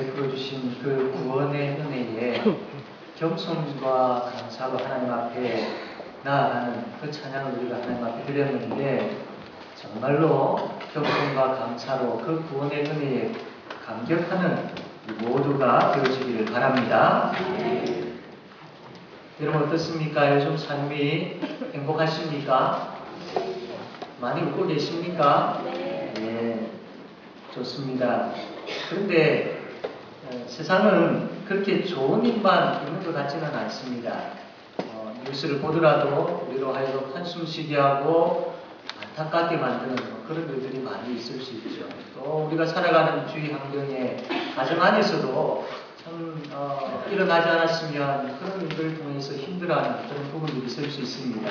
베풀어 주신 그 구원의 은혜에 겸손과 감사로 하나님 앞에 나아가는 그 찬양을 우리가 하나님 앞에 드렸는데, 정말로 겸손과 감사로 그 구원의 은혜에 감격하는 모두가 되어지기를 바랍니다. 여러분 어떻습니까? 요즘 삶이 행복하십니까? 많이 웃고 계십니까? 네, 좋습니다. 그런데 세상은 그렇게 좋은 일만 있는 것 같지는 않습니다. 뉴스를 보더라도 우리로 하여금 한숨 쉬게 하고 안타깝게 만드는 그런 일들이 많이 있을 수 있죠. 또 우리가 살아가는 주위 환경에 가정 안에서도 참 일어나지 않았으면 그런 일들을 통해서 힘들어하는 그런 부분이 있을 수 있습니다.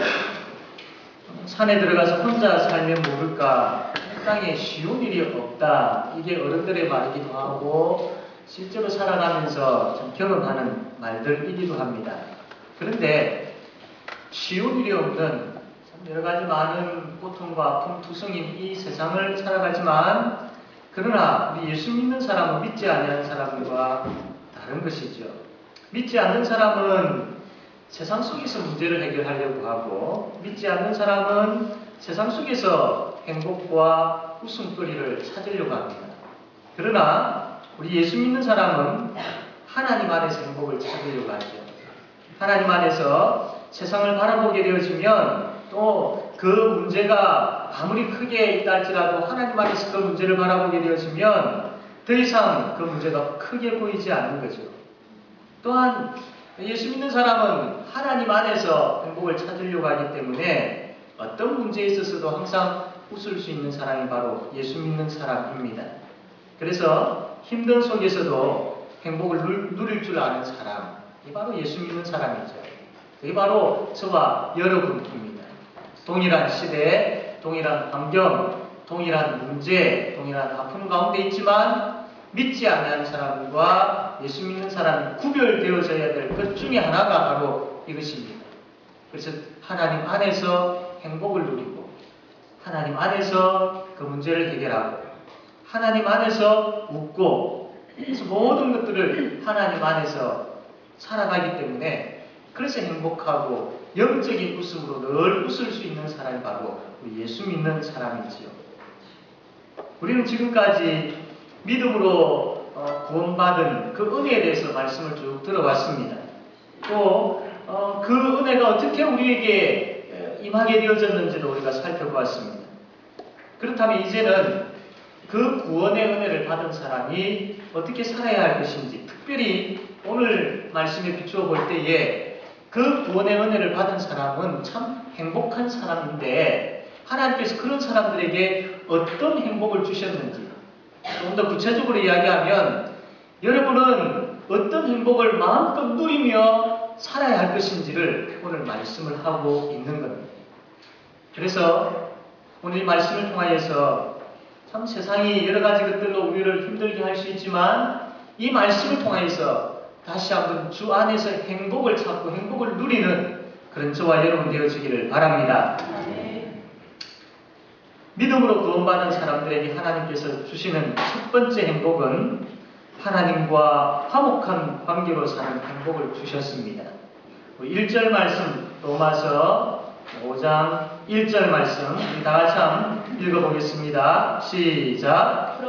산에 들어가서 혼자 살면 모를까, 땅에 쉬운 일이 없다, 이게 어른들의 말이기도 하고 실제로 살아가면서 좀 경험하는 말들이기도 합니다. 그런데 쉬운 일이 없는 여러 가지 많은 고통과 아픔 투성인 이 세상을 살아가지만, 그러나 우리 예수 믿는 사람은 믿지 않는 사람들과 다른 것이죠. 믿지 않는 사람은 세상 속에서 문제를 해결하려고 하고, 믿지 않는 사람은 세상 속에서 행복과 웃음거리를 찾으려고 합니다. 그러나 우리 예수 믿는 사람은 하나님 안에서 행복을 찾으려고 하죠. 하나님 안에서 세상을 바라보게 되어지면 또 그 문제가 아무리 크게 있다 할지라도 하나님 안에서 그 문제를 바라보게 되어지면 더 이상 그 문제가 크게 보이지 않는 거죠. 또한 예수 믿는 사람은 하나님 안에서 행복을 찾으려고 하기 때문에 어떤 문제에 있어서도 항상 웃을 수 있는 사람이 바로 예수 믿는 사람입니다. 그래서 힘든 속에서도 행복을 누릴 줄 아는 사람, 이 바로 예수 믿는 사람이죠. 그게 바로 저와 여러분입니다. 동일한 시대, 동일한 환경, 동일한 문제, 동일한 아픔 가운데 있지만 믿지 않는 사람과 예수 믿는 사람이 구별되어져야 될 것 중에 하나가 바로 이것입니다. 그래서 하나님 안에서 행복을 누리고, 하나님 안에서 그 문제를 해결하고, 하나님 안에서 웃고, 그래서 모든 것들을 하나님 안에서 살아가기 때문에 그래서 행복하고 영적인 웃음으로 늘 웃을 수 있는 사람이 바로 우리 예수 믿는 사람이지요. 우리는 지금까지 믿음으로 구원받은 그 은혜에 대해서 말씀을 쭉 들어왔습니다. 또 그 은혜가 어떻게 우리에게 임하게 되어졌는지도 우리가 살펴보았습니다. 그렇다면 이제는 그 구원의 은혜를 받은 사람이 어떻게 살아야 할 것인지, 특별히 오늘 말씀에 비추어 볼 때에 그 구원의 은혜를 받은 사람은 참 행복한 사람인데, 하나님께서 그런 사람들에게 어떤 행복을 주셨는지 좀 더 구체적으로 이야기하면, 여러분은 어떤 행복을 마음껏 누리며 살아야 할 것인지를 오늘 말씀을 하고 있는 겁니다. 그래서 오늘 이 말씀을 통하여서 참 세상이 여러 가지 것들로 우리를 힘들게 할 수 있지만, 이 말씀을 통하여서 다시 한번 주 안에서 행복을 찾고 행복을 누리는 그런 저와 여러분 되어지기를 바랍니다. 믿음으로 구원받은 사람들에게 하나님께서 주시는 첫 번째 행복은 하나님과 화목한 관계로 사는 행복을 주셨습니다. 1절 말씀, 로마서 5장 1절 말씀 우리 다 같이 한번 읽어보겠습니다. 시작.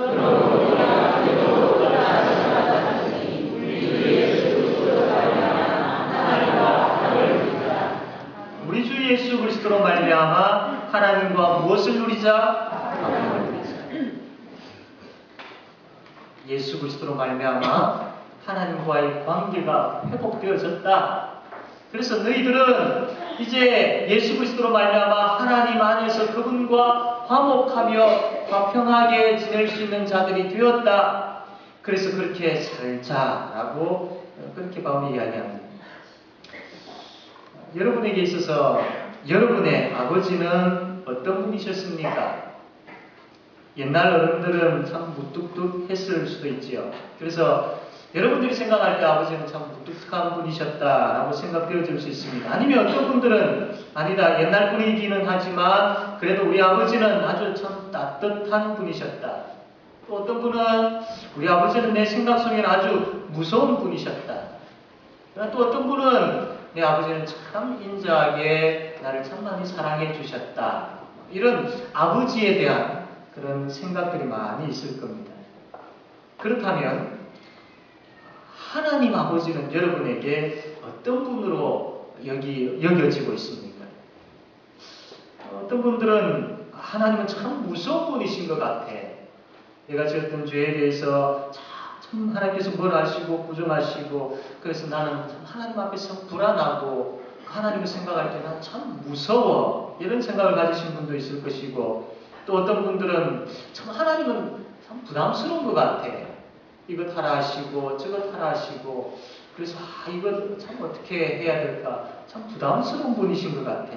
우리 주 예수 그리스도로 말미암아 하나님과 무엇을 누리자? 예수 그리스도로 말미암아 하나님과의 관계가 회복되어졌다. 그래서 너희들은 이제 예수 그리스도로 말미암아 하나님 안에서 그분과 화목하며 화평하게 지낼 수 있는 자들이 되었다. 그래서 그렇게 살자라고 그렇게 바울이 이야기합니다. 여러분에게 있어서 여러분의 아버지는 어떤 분이셨습니까? 옛날 어른들은 참 무뚝뚝했을 수도 있지요. 그래서 여러분들이 생각할 때 아버지는 참 무뚝뚝한 분이셨다라고 생각되어질 수 있습니다. 아니면 어떤 분들은 아니다, 옛날 분이기는 하지만 그래도 우리 아버지는 아주 참 따뜻한 분이셨다. 또 어떤 분은 우리 아버지는 내 생각 속에는 아주 무서운 분이셨다. 또 어떤 분은 내 아버지는 참 인자하게 나를 참 많이 사랑해 주셨다. 이런 아버지에 대한 그런 생각들이 많이 있을 겁니다. 그렇다면 하나님 아버지는 여러분에게 어떤 분으로 여겨지고 있습니까? 어떤 분들은 하나님은 참 무서운 분이신 것 같아. 내가 지었던 죄에 대해서 참 하나님께서 뭘 아시고 구정하시고 그래서 나는 참 하나님 앞에서 불안하고 하나님을 생각할 때 난 참 무서워. 이런 생각을 가지신 분도 있을 것이고 또 어떤 분들은 참 하나님은 참 부담스러운 것 같아. 이것 하라 하시고 저것 하라 하시고 그래서 이거 참 어떻게 해야 될까 참 부담스러운 분이신 것 같아.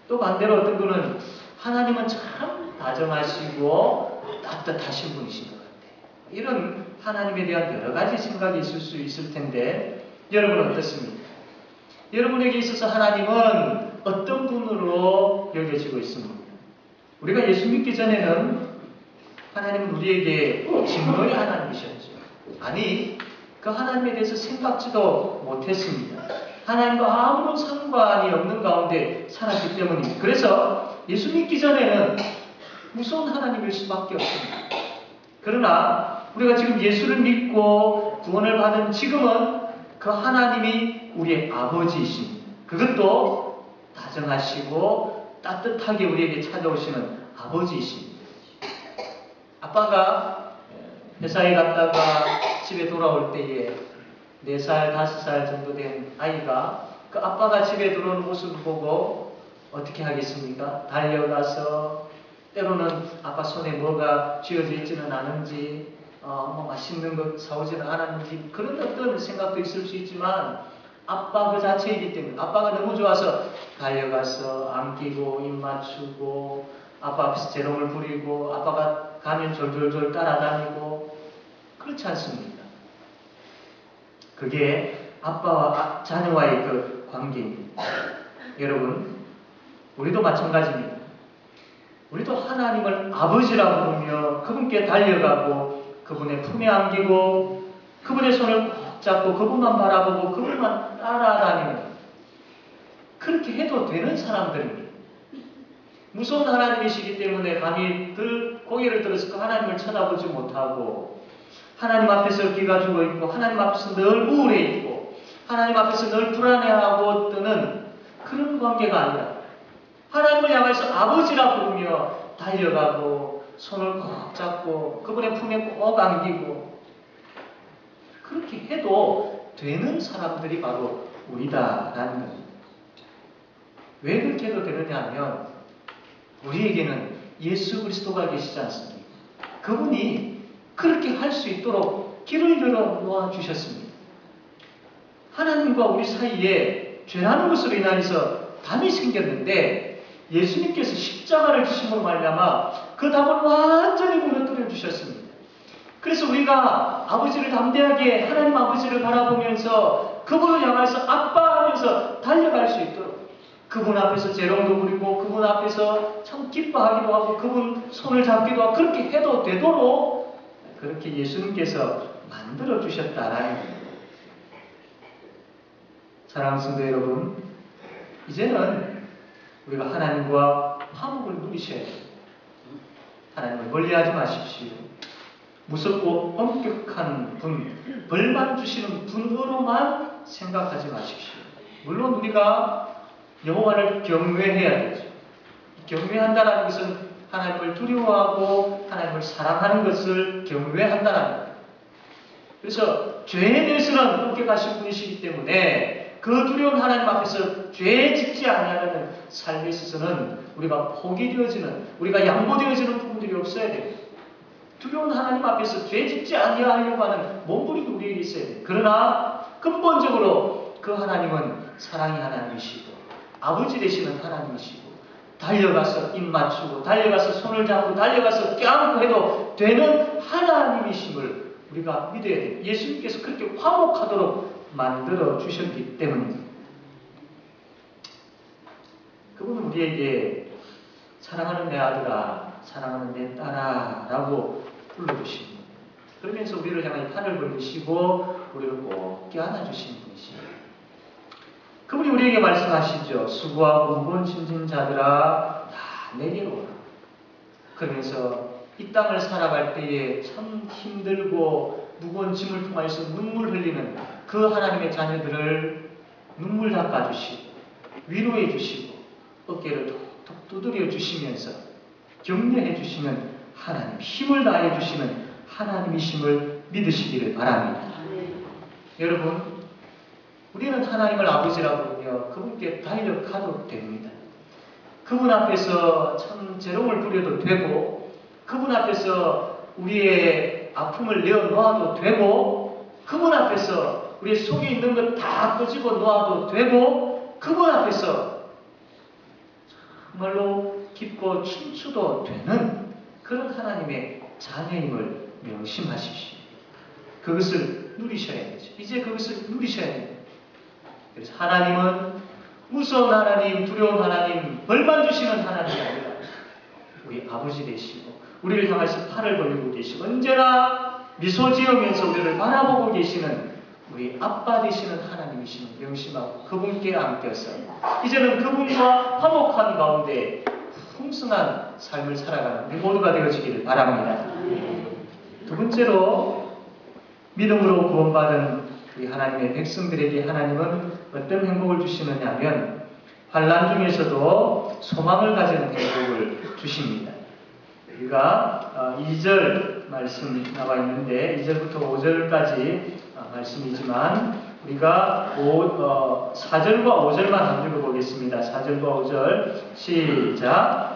또 반대로 어떤 분은 하나님은 참 다정하시고 따뜻하신 분이신 것 같아. 이런 하나님에 대한 여러 가지 생각이 있을 수 있을 텐데 여러분은 어떻습니까? 여러분에게 있어서 하나님은 어떤 분으로 여겨지고 있습니까? 우리가 예수 믿기 전에는 하나님은 우리에게 진노의 하나님이셨죠. 아니, 그 하나님에 대해서 생각지도 못했습니다. 하나님과 아무런 상관이 없는 가운데 살았기 때문입니다. 그래서 예수 믿기 전에는 무서운 하나님일 수밖에 없습니다. 그러나 우리가 지금 예수를 믿고 구원을 받은 지금은 그 하나님이 우리의 아버지이십니다. 그것도 다정하시고 따뜻하게 우리에게 찾아오시는 아버지이십니다. 아빠가 회사에 갔다가 집에 돌아올 때에 4살, 5살 정도 된 아이가 그 아빠가 집에 들어오는 모습을 보고 어떻게 하겠습니까? 달려가서 때로는 아빠 손에 뭐가 쥐어져 있지는 않은지 뭐 맛있는 것 사오지는 않았는지 그런 어떤 생각도 있을 수 있지만 아빠 그 자체이기 때문에 아빠가 너무 좋아서 달려가서 안기고 입 맞추고 아빠 앞에서 재롱을 부리고 아빠가 가면 졸졸졸 따라다니고 그렇지 않습니까? 그게 아빠와 자녀와의 그 관계입니다. 여러분, 우리도 마찬가지입니다. 우리도 하나님을 아버지라고 부르며 그분께 달려가고 그분의 품에 안기고 그분의 손을 꼭 잡고 그분만 바라보고 그분만 따라다니는 그렇게 해도 되는 사람들입니다. 무서운 하나님이시기 때문에 감히 고개를 들어서 그 하나님을 쳐다보지 못하고 하나님 앞에서 귀가 죽어있고 하나님 앞에서 늘 우울해 있고 하나님 앞에서 늘 불안해하고 뜨는 그런 관계가 아니라 하나님을 향해서 아버지라 부르며 달려가고 손을 꼭 잡고 그분의 품에 꼭 안기고 그렇게 해도 되는 사람들이 바로 우리다라는 겁니다. 왜 그렇게 해도 되느냐 하면 우리에게는 예수 그리스도가 계시지 않습니까? 그분이 그렇게 할 수 있도록 길을 열어 놓아 주셨습니다. 하나님과 우리 사이에 죄라는 것으로 인하여서 담이 생겼는데 예수님께서 십자가를 지심으로 말미암아 그 담을 완전히 무너뜨려 주셨습니다. 그래서 우리가 아버지를 담대하게 하나님 아버지를 바라보면서 그분을 향해서 아빠 하면서 달려갈 수 있도록 그분 앞에서 재롱도 부리고 그분 앞에서 참 기뻐하기도 하고 그분 손을 잡기도 하고 그렇게 해도 되도록 그렇게 예수님께서 만들어 주셨다라는 겁니다. 사랑하는 성도 여러분, 이제는 우리가 하나님과 화목을 누리셔야 됩니다. 하나님을 멀리하지 마십시오. 무섭고 엄격한 분, 벌만 주시는 분으로만 생각하지 마십시오. 물론 우리가 여호와를 경외해야 되죠. 경외한다는 것은 하나님을 두려워하고 하나님을 사랑하는 것을 경외한다는 겁니다. 그래서 죄에 대해서는 엄격하신 분이시기 때문에 그 두려운 하나님 앞에서 죄 짓지 아니하는 삶에 있어서는 우리가 포기되어지는, 우리가 양보되어지는 부분들이 없어야 됩니다. 두려운 하나님 앞에서 죄 짓지 아니하려고 하는 몸부림이 우리에게 있어야 돼요. 그러나 근본적으로 그 하나님은 사랑의 하나님이시고 아버지 되시는 하나님이시고 달려가서 입 맞추고 달려가서 손을 잡고 달려가서 껴안고 해도 되는 하나님이심을 우리가 믿어야 돼요. 예수님께서 그렇게 화목하도록 만들어 주셨기 때문입니다. 그분은 우리에게 사랑하는 내 아들아, 사랑하는 내 딸아 라고 불러주십니다. 그러면서 우리를 향해 팔을 벌리시고 우리를 꼭 껴안아주시는 분이십니다. 그분이 우리에게 말씀하시죠. 수고하고 무거운 짐진 자들아 다 내게로 오라. 그러면서 이 땅을 살아갈 때에 참 힘들고 무거운 짐을 통하여서 눈물 흘리는 그 하나님의 자녀들을 눈물 닦아주시고 위로해 주시고 어깨를 톡톡 두드려 주시면서 격려해 주시는 하나님, 힘을 다해 주시는 하나님이심을 믿으시기를 바랍니다. 여러분, 우리는 하나님을 아버지라고 부르며 그분께 달려가도 됩니다. 그분 앞에서 참 재롱을 부려도 되고, 그분 앞에서 우리의 아픔을 내어놓아도 되고, 그분 앞에서 우리의 속에 있는 것 다 끄집어 놓아도 되고, 그분 앞에서 정말로 기뻐 춤추도 되는 그런 하나님의 자녀임을 명심하십시오. 그것을 누리셔야 되죠. 이제 그것을 누리셔야 됩니다. 그래서 하나님은 무서운 하나님, 두려운 하나님, 벌만 주시는 하나님이 아니라 우리 아버지 되시고 우리를 향해서 팔을 벌리고 계시고 언제나 미소 지으면서 우리를 바라보고 계시는 우리 아빠 되시는 하나님이심을 명심하고 그분께 안겨서 이제는 그분과 화목한 가운데 풍성한 삶을 살아가는 우리 모두가 되어지기를 바랍니다. 두 번째로 믿음으로 구원받은 우리 하나님의 백성들에게 하나님은 어떤 행복을 주시느냐 하면 환난 중에서도 소망을 가지는 행복을 주십니다. 우리가 2절 말씀 나와 있는데 2절부터 5절까지 말씀이지만 우리가 4절과 5절만 한번 읽어보겠습니다. 4절과 5절 시작.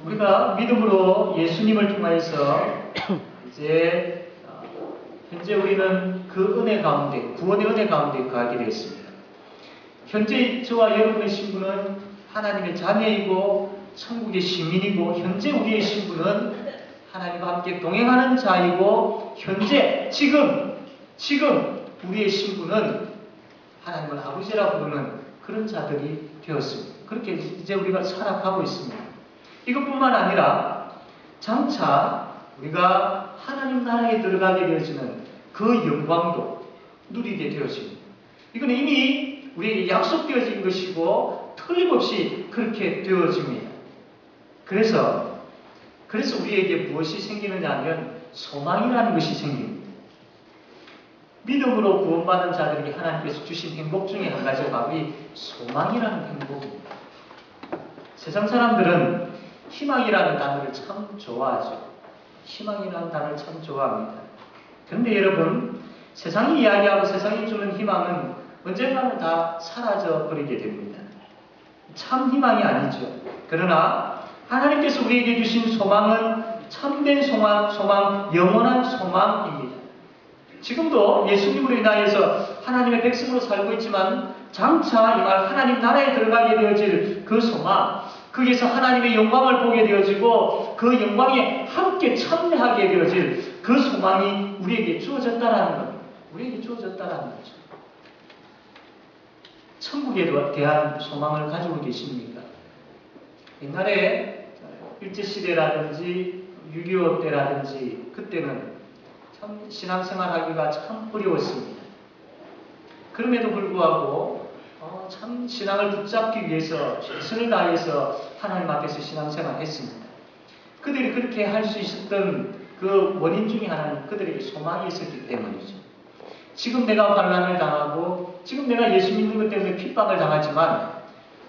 우리가 믿음으로 예수님을 통하여서 이제 현재 우리는 그 은혜 가운데, 구원의 은혜 가운데 거하게 되었습니다. 현재 저와 여러분의 신분은 하나님의 자녀이고 천국의 시민이고 현재 우리의 신분은 하나님과 함께 동행하는 자이고 현재 지금 우리의 신분은 하나님을 아버지라고 부르는 그런 자들이 되었습니다. 그렇게 이제 우리가 살아가고 있습니다. 이것뿐만 아니라 장차 우리가 하나님 나라에 들어가게 되어지는 그 영광도 누리게 되어집니다. 이건 이미 우리에게 약속되어진 것이고 틀림없이 그렇게 되어집니다. 그래서 우리에게 무엇이 생기느냐 하면 소망이라는 것이 생깁니다. 믿음으로 구원받은 자들에게 하나님께서 주신 행복 중에 한 가지가 바로 이 소망이라는 행복입니다. 세상 사람들은 희망이라는 단어를 참 좋아하죠. 희망이라는 단어를 참 좋아합니다. 그런데 여러분, 세상이 이야기하고 세상이 주는 희망은 언젠가는 다 사라져 버리게 됩니다. 참 희망이 아니죠. 그러나 하나님께서 우리에게 주신 소망은 참된 소망, 영원한 소망입니다. 지금도 예수님으로 인하여서 하나님의 백성으로 살고 있지만 장차 이말 하나님 나라에 들어가게 되어질 그 소망, 거기에서 하나님의 영광을 보게 되어지고 그 영광에 함께 참여하게 되어질 그 소망이 우리에게 주어졌다라는 겁니다. 우리에게 주어졌다라는 거죠. 천국에 대한 소망을 가지고 계십니까? 옛날에 일제시대라든지 6.25 때라든지 그때는 참 신앙생활하기가 참 어려웠습니다. 그럼에도 불구하고 참 신앙을 붙잡기 위해서 최선을 다해서 하나님 앞에서 신앙생활을 했습니다. 그들이 그렇게 할 수 있었던 그 원인 중에 하나는 그들에게 소망이 있었기 때문이죠. 지금 내가 환난을 당하고 지금 내가 예수 믿는 것 때문에 핍박을 당하지만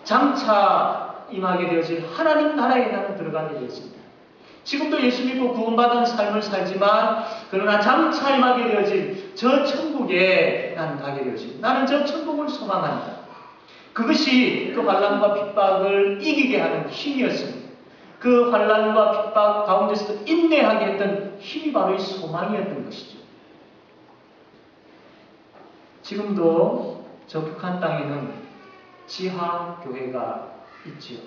장차 임하게 되어질 하나님 나라에 나는 들어가게 되었습니다. 지금도 예수 믿고 구원받은 삶을 살지만 그러나 장차 임하게 되어질 저 천국에 나는 가게 되어집니다. 나는 저 천국을 소망한다. 그것이 그 환난과 핍박을 이기게 하는 힘이었습니다. 그 환난과 핍박 가운데서도 인내하게 했던 힘이 바로 이 소망이었던 것이죠. 지금도 저 북한 땅에는 지하교회가 있지요.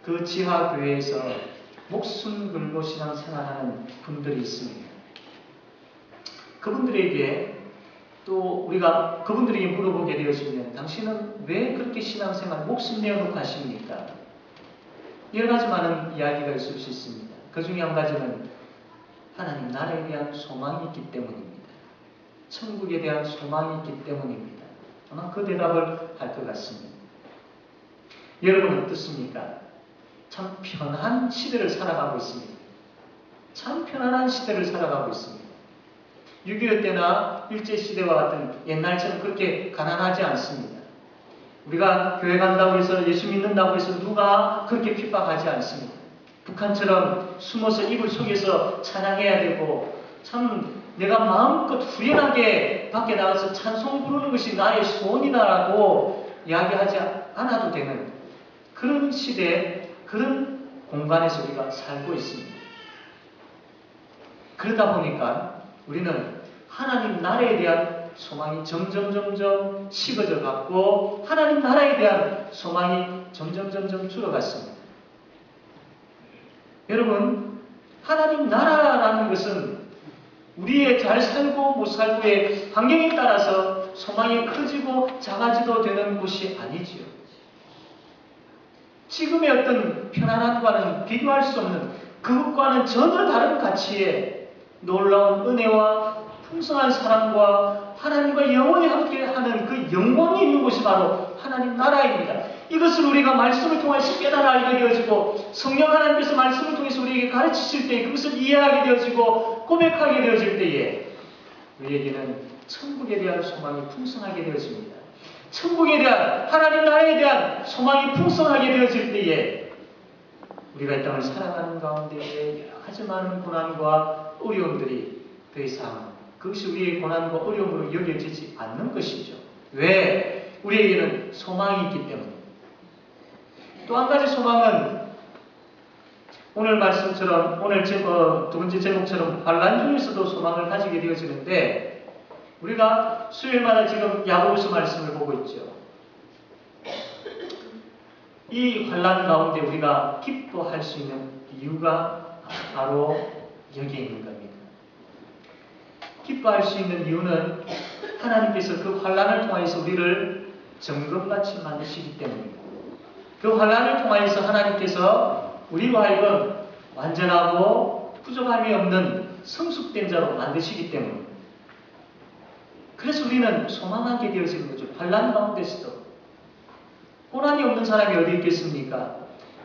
그 지하교회에서 목숨 걸고 신앙생활하는 분들이 있습니다. 그분들에게 또 우리가 그분들에게 물어보게 되어지면 당신은 왜 그렇게 신앙생활 목숨 내어놓고 하십니까? 여러 가지 많은 이야기가 있을 수 있습니다. 그 중에 한 가지는 하나님 나라에 대한 소망이 있기 때문입니다. 천국에 대한 소망이 있기 때문입니다. 아마 그 대답을 할 것 같습니다. 여러분 어떻습니까? 참 편한 시대를 살아가고 있습니다. 참 편안한 시대를 살아가고 있습니다. 6.25 때나 일제시대와 같은 옛날처럼 그렇게 가난하지 않습니다. 우리가 교회 간다고 해서 예수 믿는다고 해서 누가 그렇게 핍박하지 않습니다. 북한처럼 숨어서 이불 속에서 찬양해야 되고 참 내가 마음껏 후련하게 밖에 나가서 찬송 부르는 것이 나의 소원이다라고 이야기하지 않아도 되는 그런 시대, 그런 공간에서 우리가 살고 있습니다. 그러다 보니까 우리는 하나님 나라에 대한 소망이 점점 식어져 갔고 하나님 나라에 대한 소망이 점점 줄어갔습니다. 여러분, 하나님 나라라는 것은 우리의 잘 살고 못 살고의 환경에 따라서 소망이 커지고 작아지도 되는 곳이 아니지요. 지금의 어떤 편안함과는 비교할 수 없는 그것과는 전혀 다른 가치의 놀라운 은혜와 풍성한 사랑과 하나님과 영원히 함께하는 그 영광이 있는 곳이 바로 하나님 나라입니다. 이것을 우리가 말씀을 통해서 깨달아 알게 되어지고 성령 하나님께서 말씀을 통해서 우리에게 가르치실 때에 그것을 이해하게 되어지고 고백하게 되어질 때에 우리에게는 천국에 대한 소망이 풍성하게 되어집니다. 천국에 대한 하나님 나라에 대한 소망이 풍성하게 되어질 때에 우리가 이 땅을 살아가는 가운데 여러 가지 많은 고난과 어려움들이 더 이상 그것이 우리의 고난과 어려움으로 여겨지지 않는 것이죠. 왜? 우리에게는 소망이 있기 때문에. 또 한 가지 소망은 오늘 말씀처럼 오늘 두 번째 제목처럼 환난 중에서도 소망을 가지게 되어지는데 우리가 수요일마다 지금 야고보서 말씀을 보고 있죠. 이 환난 가운데 우리가 기뻐할 수 있는 이유가 바로 여기에 있는 겁니다. 기뻐할 수 있는 이유는 하나님께서 그 환난을 통해서 우리를 정금같이 만드시기 때문입니다. 그 환난을 통해서 하나님께서 우리와 하여금 완전하고 부족함이 없는 성숙된 자로 만드시기 때문입니다. 그래서 우리는 소망하게 되어지는 거죠. 환난 가운데서도. 고난이 없는 사람이 어디 있겠습니까?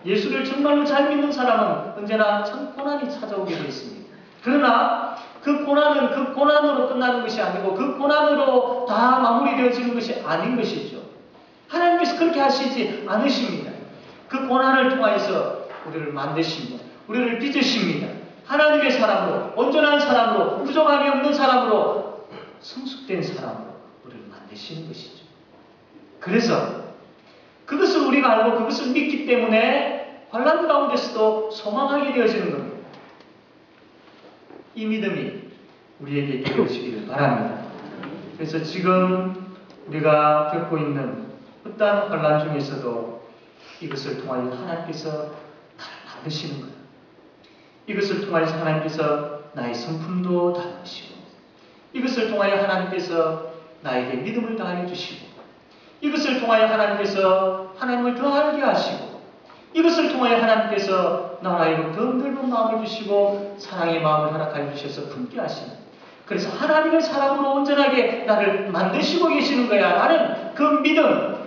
예수를 정말로 잘 믿는 사람은 언제나 참 고난이 찾아오게 되어 있습니다. 그러나 그 고난은 그 고난으로 끝나는 것이 아니고 그 고난으로 다 마무리되어지는 것이 아닌 것이죠. 하나님께서 그렇게 하시지 않으십니다. 그 고난을 통하여서 우리를 만드십니다. 우리를 빚으십니다. 하나님의 사람으로, 온전한 사람으로, 부족함이 없는 사람으로, 성숙된 사람으로 우리를 만드시는 것이죠. 그래서 그것을 우리가 알고 그것을 믿기 때문에 환난 가운데서도 소망하게 되어지는 겁니다. 이 믿음이 우리에게 이루어지기를 바랍니다. 그래서 지금 우리가 겪고 있는 어떠한 환난 중에서도 이것을 통하여 하나님께서 나를 만드시는 거예요. 이것을 통하여 하나님께서 나의 성품도 다루시고 이것을 통하여 하나님께서 나에게 믿음을 다하여 주시고 이것을 통하여 하나님께서 하나님을 더 알게 하시고 이것을 통하여 하나님께서 나라에게 더 넓은 마음을 주시고 사랑의 마음을 허락하여 주셔서 품게 하시는 그래서 하나님의 사람으로 온전하게 나를 만드시고 계시는 거야 라는 그 믿음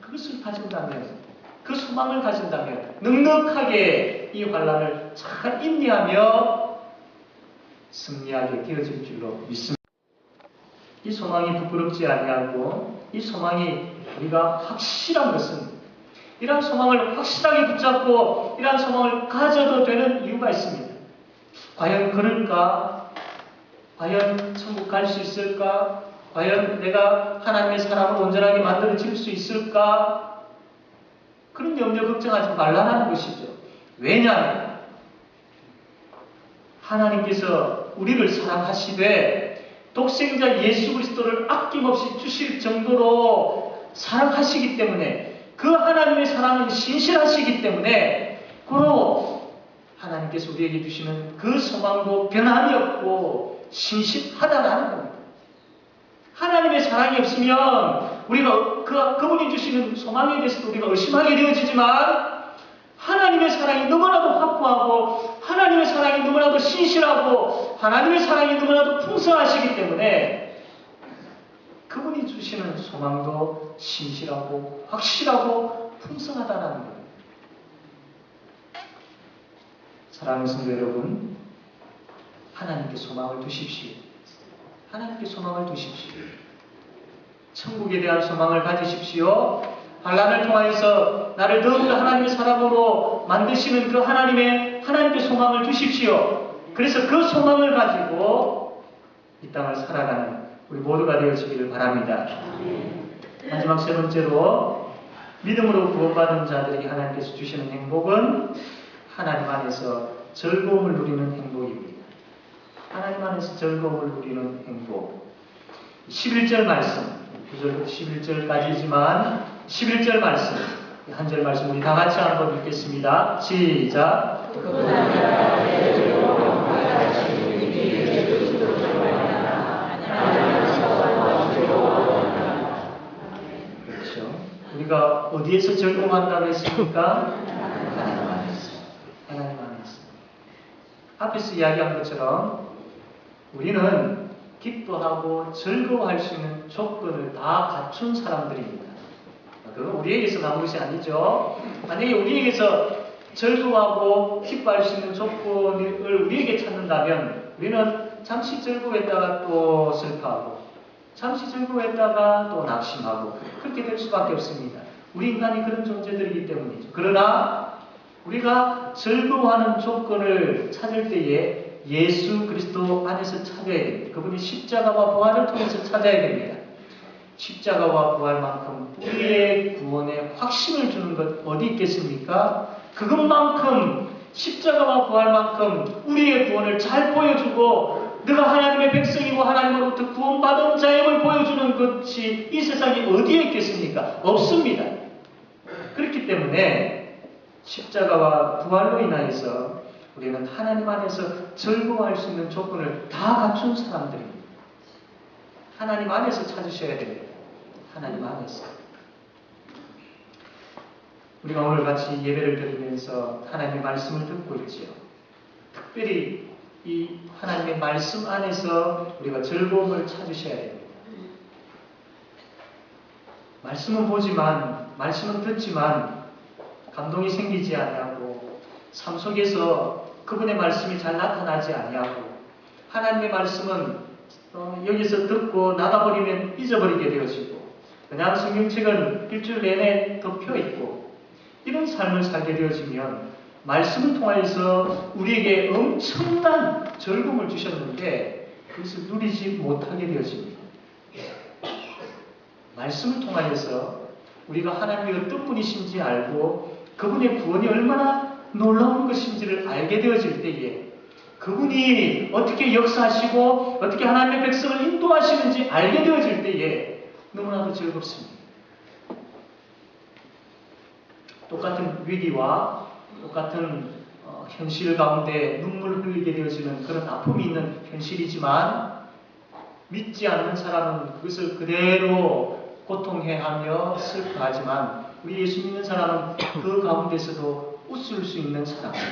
그것을 가진다면 그 소망을 가진다면 넉넉하게 이 환난을 잘 인내하며 승리하게 되어질 줄로 믿습니다. 이 소망이 부끄럽지 아니하고 이 소망이 우리가 확실한 것은 이러한 소망을 확실하게 붙잡고 이러한 소망을 가져도 되는 이유가 있습니다. 과연 그럴까? 과연 천국 갈 수 있을까? 과연 내가 하나님의 사람을 온전하게 만들어질 수 있을까? 그런 염려 걱정하지 말라는 것이죠. 왜냐하면 하나님께서 우리를 사랑하시되 독생자 예수 그리스도를 아낌없이 주실 정도로 사랑하시기 때문에 그 하나님의 사랑은 신실하시기 때문에 고로 하나님께서 우리에게 주시는 그 소망도 변함이 없고 신실하다라는 겁니다. 하나님의 사랑이 없으면 우리가 그분이 주시는 소망에 대해서도 우리가 의심하게 되어지지만 하나님의 사랑이 너무나도 확고하고 하나님의 사랑이 너무나도 신실하고 하나님의 사랑이 너무나도 풍성하시기 때문에 그분이 주시는 소망도 신실하고 확실하고 풍성하다는 겁니다. 사랑하는 성도 여러분, 하나님께 소망을 두십시오. 하나님께 소망을 두십시오. 천국에 대한 소망을 가지십시오. 환난을 통하여서 나를 더욱더 하나님의 사람으로 만드시는 그 하나님께 소망을 두십시오. 그래서 그 소망을 가지고 이 땅을 살아가는 우리 모두가 되어지기를 바랍니다. 마지막 세 번째로 믿음으로 구원받은 자들에게 하나님께서 주시는 행복은 하나님 안에서 즐거움을 누리는 행복입니다. 하나님 안에서 즐거움을 누리는 행복. 11절 말씀, 9절부터 11절까지지만 11절 말씀, 한 절 말씀 우리 다 같이 한번 읽겠습니다. 시작. 그렇죠. 우리가 어디에서 즐거워한다고 했습니까? 하나님 안에서. 하나님 안에서. 앞에서 이야기한 것처럼 우리는 기뻐하고 즐거워할 수 있는 조건을 다 갖춘 사람들입니다. 그건 우리에게서 나온 것이 아니죠. 만약에 우리에게서 즐거워하고 기뻐할 수 있는 조건을 우리에게 찾는다면 우리는 잠시 즐거워했다가 또 슬퍼하고 잠시 즐거워했다가 또 낙심하고 그렇게 될 수밖에 없습니다. 우리 인간이 그런 존재들이기 때문이죠. 그러나 우리가 즐거워하는 조건을 찾을 때에 예수 그리스도 안에서 찾아야 됩니다. 그분이 십자가와 부활을 통해서 찾아야 됩니다. 십자가와 부활만큼 우리의 구원에 확신을 주는 것 어디 있겠습니까? 그것만큼 십자가와 부활만큼 우리의 구원을 잘 보여주고 내가 하나님의 백성이고 하나님으로부터 구원받은 자임을 보여주는 것이 이 세상에 어디에 있겠습니까? 없습니다. 그렇기 때문에 십자가와 부활로 인하여서 우리는 하나님 안에서 즐거워할 수 있는 조건을 다 갖춘 사람들입니다. 하나님 안에서 찾으셔야 됩니다. 하나님 안에서. 우리가 오늘 같이 예배를 드리면서 하나님의 말씀을 듣고 있지요. 특별히 이 하나님의 말씀 안에서 우리가 즐거움을 찾으셔야 됩니다. 말씀은 보지만, 말씀은 듣지만 감동이 생기지 아니하고 삶 속에서 그분의 말씀이 잘 나타나지 아니하고 하나님의 말씀은 여기서 듣고 나가버리면 잊어버리게 되어지고 그냥 성경책은 일주일 내내 덮여 있고 이런 삶을 살게 되어지면 말씀을 통하여서 우리에게 엄청난 즐거움을 주셨는데 그것을 누리지 못하게 되어집니다. 말씀을 통하여서 우리가 하나님이 어떤 분이신지 알고 그분의 구원이 얼마나 놀라운 것인지를 알게 되어질 때에 그분이 어떻게 역사하시고 어떻게 하나님의 백성을 인도하시는지 알게 되어질 때에 너무나도 즐겁습니다. 똑같은 위기와 똑같은 현실 가운데 눈물 흘리게 되어지는 그런 아픔이 있는 현실이지만 믿지 않는 사람은 그것을 그대로 고통해하며 슬퍼하지만 우리 예수 믿는 사람은 그 가운데서도 웃을 수 있는 사람이죠.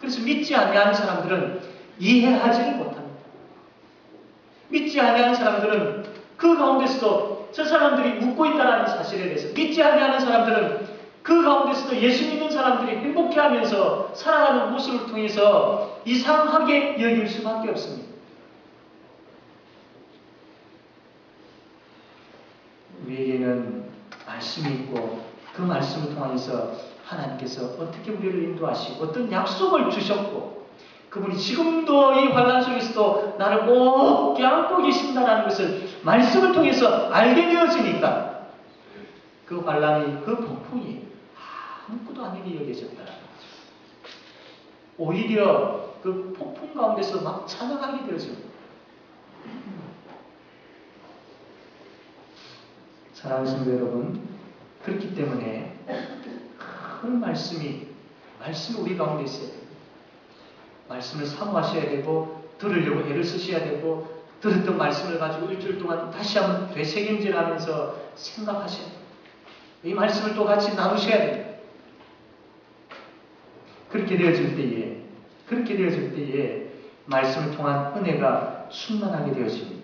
그래서 믿지 아니하는 사람들은 이해하지를 못합니다. 믿지 아니하는 사람들은 그 가운데서도 저 사람들이 웃고 있다는 사실에 대해서 믿지 아니하는 사람들은 그 가운데서도 예수 믿는 사람들이 행복해하면서 살아가는 모습을 통해서 이상하게 여길 수밖에 없습니다. 우리에게는 말씀이 있고 그 말씀을 통해서 하나님께서 어떻게 우리를 인도하시고 어떤 약속을 주셨고 그분이 지금도 이 환난 속에서도 나를 꼭 껴안고 계신다는 것을 말씀을 통해서 알게 되어지니까 그 환난이 그 폭풍이 아무것도 아니게 여겨졌다. 오히려 그 폭풍 가운데서 막 찬양하게 되어집니다. 사랑하는 성도 여러분, 그렇기 때문에 큰 말씀이 우리 가운데 있어야 됩니다. 말씀을 사모하셔야 되고 들으려고 애를 쓰셔야 되고 들었던 말씀을 가지고 일주일 동안 다시 한번 되새김질하면서 생각하셔야 돼요. 이 말씀을 또 같이 나누셔야 됩니다. 그렇게 되어질 때에 말씀을 통한 은혜가 충만하게 되어집니다.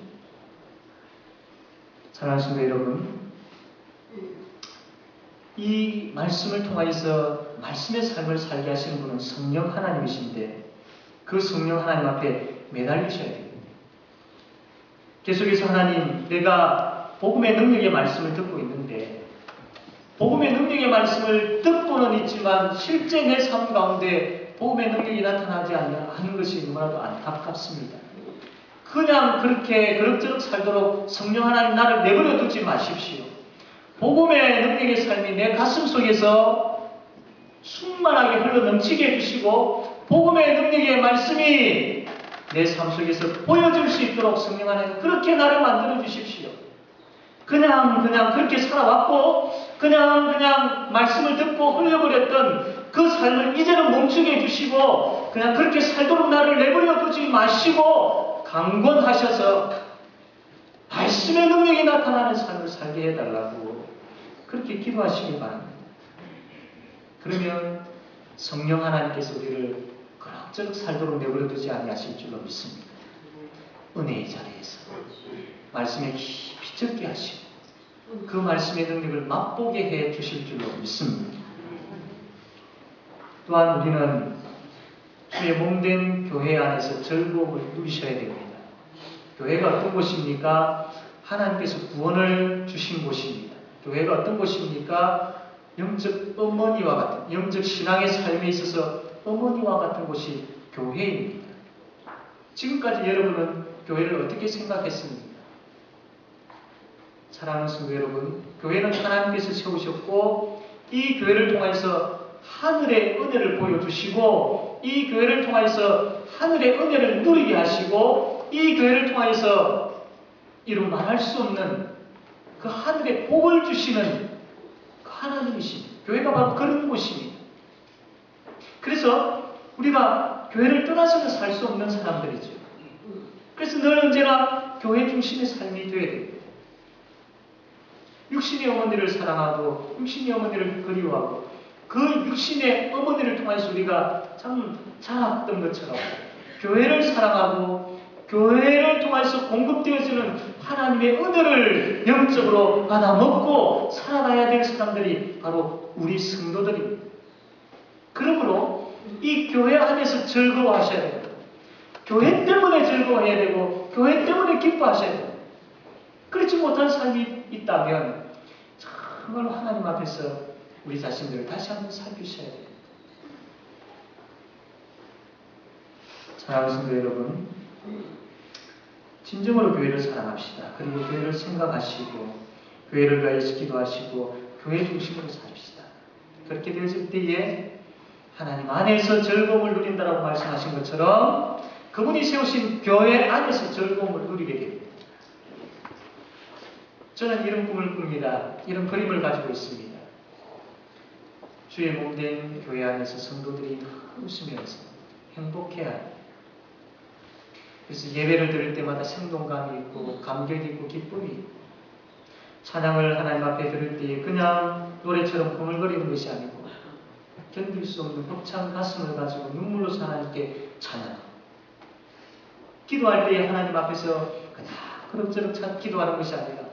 사랑하는 성도 여러분, 이 말씀을 통하여서 말씀의 삶을 살게 하시는 분은 성령 하나님이신데 그 성령 하나님 앞에 매달리셔야 됩니다. 계속해서 하나님, 내가 복음의 능력의 말씀을 듣고 있는데 복음의 능력의 말씀을 듣고는 있지만 실제 내 삶 가운데 복음의 능력이 나타나지 않는 것이 너무나도 안타깝습니다. 그냥 그렇게 그럭저럭 살도록 성령 하나님 나를 내버려 두지 마십시오. 복음의 능력의 삶이 내 가슴 속에서 충만하게 흘러넘치게 해주시고 복음의 능력의 말씀이 내 삶 속에서 보여줄 수 있도록 성령 하나님 그렇게 나를 만들어 주십시오. 그냥 그렇게 살아왔고 그냥 말씀을 듣고 흘려버렸던 그 삶을 이제는 멈추게 해주시고 그냥 그렇게 살도록 나를 내버려 두지 마시고 강권하셔서 말씀의 능력이 나타나는 삶을 살게 해달라고 그렇게 기도하시기 바랍니다. 그러면 성령 하나님께서 우리를 그럭저럭 살도록 내버려 두지 아니하실 줄로 믿습니다. 은혜의 자리에서 말씀에 깊이 젖게 하시고 그 말씀의 능력을 맛보게 해 주실 줄로 믿습니다. 또한 우리는 주의 몸된 교회 안에서 즐거움을 누리셔야 됩니다. 교회가 어떤 곳입니까? 하나님께서 구원을 주신 곳입니다. 교회가 어떤 곳입니까? 영적 어머니와 같은, 영적 신앙의 삶에 있어서 어머니와 같은 곳이 교회입니다. 지금까지 여러분은 교회를 어떻게 생각했습니까? 사랑하는 성도 여러분, 교회는 하나님께서 세우셨고 이 교회를 통해서 하늘의 은혜를 보여주시고 이 교회를 통해서 하늘의 은혜를 누리게 하시고 이 교회를 통해서 이루 말할 수 없는 그 하늘의 복을 주시는 그 하나님이십니다. 교회가 바로 그런 곳입니다. 그래서 우리가 교회를 떠나서는 살 수 없는 사람들이죠. 그래서 늘 언제나 교회 중심의 삶이 되어야 됩니다. 육신의 어머니를 사랑하고 육신의 어머니를 그리워하고 그 육신의 어머니를 통해서 우리가 참 자랐던 것처럼 교회를 사랑하고 교회를 통해서 공급되어지는 하나님의 은혜를 영적으로 받아먹고 살아가야 될 사람들이 바로 우리 성도들입니다. 그러므로 이 교회 안에서 즐거워하셔야 됩니다. 교회 때문에 즐거워해야 되고 교회 때문에 기뻐하셔야 됩니다. 그렇지 못한 삶이 있다면 정말로 하나님 앞에서 우리 자신들을 다시 한번 살피셔야 됩니다. 사랑하는 성도 여러분, 진정으로 교회를 사랑합시다. 그리고 교회를 생각하시고 교회를 위하여서 기도하시고 교회 중심으로 삽시다. 그렇게 되었을 때에 하나님 안에서 즐거움을 누린다라고 말씀하신 것처럼 그분이 세우신 교회 안에서 즐거움을 누리게 됩니다. 저는 이런 꿈을 꿉니다. 이런 그림을 가지고 있습니다. 주의 몸된 교회 안에서 성도들이 웃으면서 행복해야 합니다. 그래서 예배를 드릴 때마다 생동감이 있고 감격이 있고 기쁨이 있고 찬양을 하나님 앞에 들을 때에 그냥 노래처럼 흥얼거리는 것이 아니고 견딜 수 없는 벅찬 가슴을 가지고 눈물로 하나님께 찬양하고 기도할 때에 하나님 앞에서 그냥 그럭저럭 기도하는 것이 아니라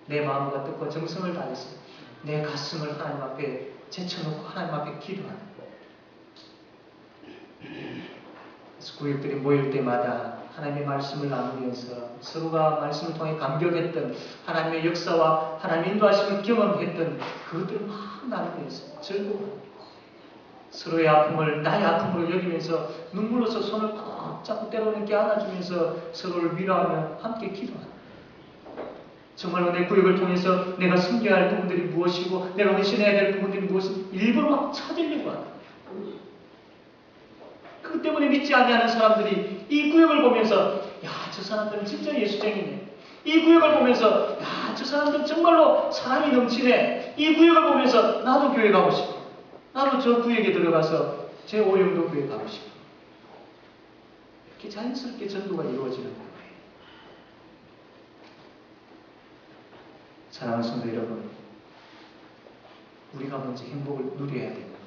내 마음과 뜻과 정성을 다해서 내 가슴을 하나님 앞에 제쳐놓고 하나님 앞에 기도하는 거예요. 그래서 구역들이 모일 때마다 하나님의 말씀을 나누면서 서로가 말씀을 통해 감격했던 하나님의 역사와 하나님의 인도하심을 경험했던 그것들을 막 나누면서 즐거워합니다. 서로의 아픔을 나의 아픔으로 여기면서 눈물로서 손을 꼭 잡고 때로는 안아주면서 서로를 위로하며 함께 기도합니다. 정말로 내 구역을 통해서 내가 섬겨야 할 부분들이 무엇이고 내가 헌신해야 될 부분들이 무엇인지 일부러 막 찾으려고 합니다. 그것 때문에 믿지 아니하는 사람들이 이 구역을 보면서 야, 저 사람들은 진짜 예수쟁이네. 이 구역을 보면서 야, 저 사람들은 정말로 사랑이 넘치네. 이 구역을 보면서 나도 교회 가고 싶어. 나도 저 구역에 들어가서 제 오영도 교회 가고 싶어. 그렇게 자연스럽게 전도가 이루어지는 거예요. 사랑하는 성도 여러분, 우리가 먼저 행복을 누려야 됩니다.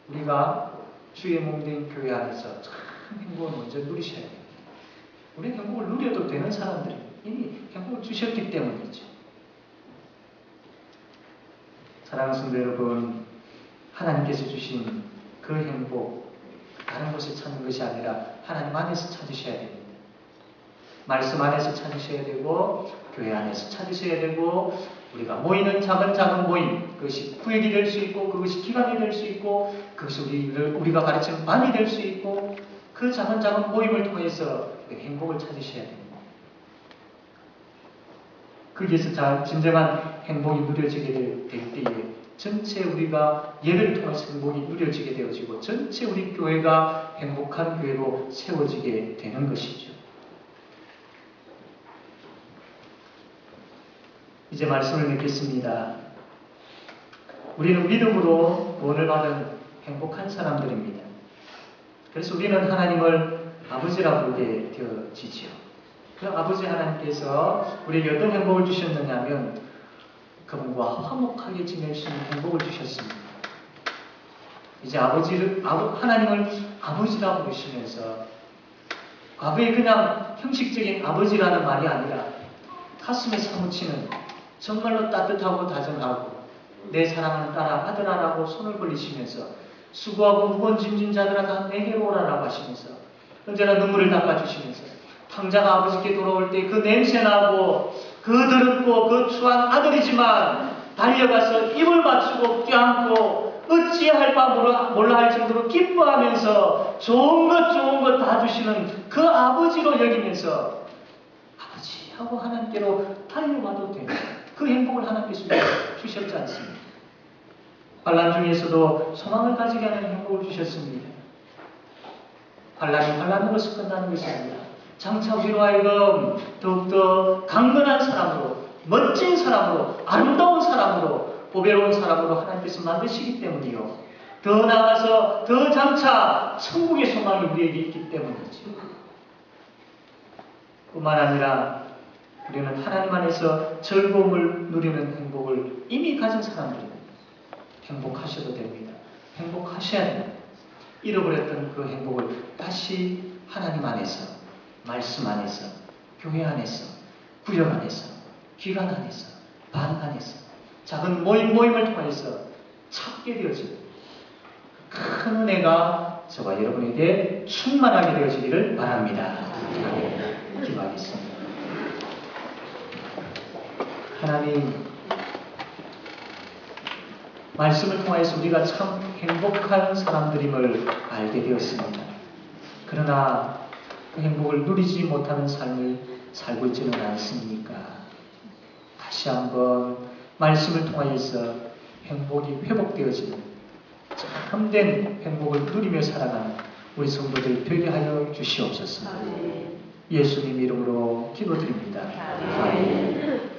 우리가 주의 몸된 교회 안에서 참 행복을 먼저 누리셔야 됩니다. 우리는 행복을 누려도 되는 사람들이 이미 행복을 주셨기 때문이죠. 사랑하는 성도 여러분, 하나님께서 주신 그 행복, 다른 곳에 찾는 것이 아니라 하나님 안에서 찾으셔야 됩니다. 말씀 안에서 찾으셔야 되고, 교회 안에서 찾으셔야 되고, 우리가 모이는 작은 모임, 그것이 구역이 될 수 있고, 그것이 기관이 될 수 있고, 그것이 우리가 가르치는 반이 될 수 있고, 그 작은 모임을 통해서 행복을 찾으셔야 됩니다. 거기에서 진정한 행복이 누려지게 될 때에 전체 우리가 예를 통해서 행복이 누려지게 되어지고 전체 우리 교회가 행복한 교회로 세워지게 되는 것이죠. 이제 말씀을 맺겠습니다. 우리는 믿음으로 구원을 받은 행복한 사람들입니다. 그래서 우리는 하나님을 아버지라 부르게 되어지지요. 그 아버지 하나님께서 우리에게 어떤 행복을 주셨느냐면 그분과 화목하게 지낼 수 있는 행복을 주셨습니다. 이제 하나님을 아버지라 부르시면서 과거에 그냥 형식적인 아버지라는 말이 아니라 가슴에 사무치는 정말로 따뜻하고 다정하고 내 사랑하는 딸아 아들아라고 손을 벌리시면서 수고하고 무거운 짐진 자들아 다 내게로 오라라고 하시면서 언제나 눈물을 닦아주시면서 탕자가 아버지께 돌아올 때 그 냄새나고 그 더럽고 그 추한 아들이지만 달려가서 입을 맞추고 껴안고 어찌할 바 몰라 할 정도로 기뻐하면서 좋은 것 다 주시는 그 아버지로 여기면서 아버지 하고 하나님께로 달려가도 되는 그 행복을 하나님께서 주셨지 않습니까? 환난 중에서도 소망을 가지게 하는 행복을 주셨습니다. 환난이 환난으로서 끝나는 것이 아니라 장차 우리로 하여금 더욱더 강건한 사람으로, 멋진 사람으로, 아름다운 사람으로, 보배로운 사람으로 하나님께서 만드시기 때문이요. 더 나아가서 더 장차 천국의 소망이 우리에게 있기 때문이죠. 뿐만 아니라 우리는 하나님 안에서 즐거움을 누리는 행복을 이미 가진 사람들입니다. 행복하셔도 됩니다. 행복하셔야 됩니다. 잃어버렸던 그 행복을 다시 하나님 안에서, 말씀 안에서, 교회 안에서, 구역 안에서, 기관 안에서, 반 안에서, 작은 모임을 통해서 찾게 되어지는 큰 은혜가 저와 여러분에게 충만하게 되어지기를 바랍니다. 기도하겠습니다. 하나님, 말씀을 통해서 우리가 참 행복한 사람들임을 알게 되었습니다. 그러나 그 행복을 누리지 못하는 삶을 살고 있지는 않습니까? 다시 한번 말씀을 통하여서 행복이 회복되어지는 참된 행복을 누리며 살아가는 우리 성도들 되게 하여 주시옵소서. 예수님 이름으로 기도드립니다. 아멘.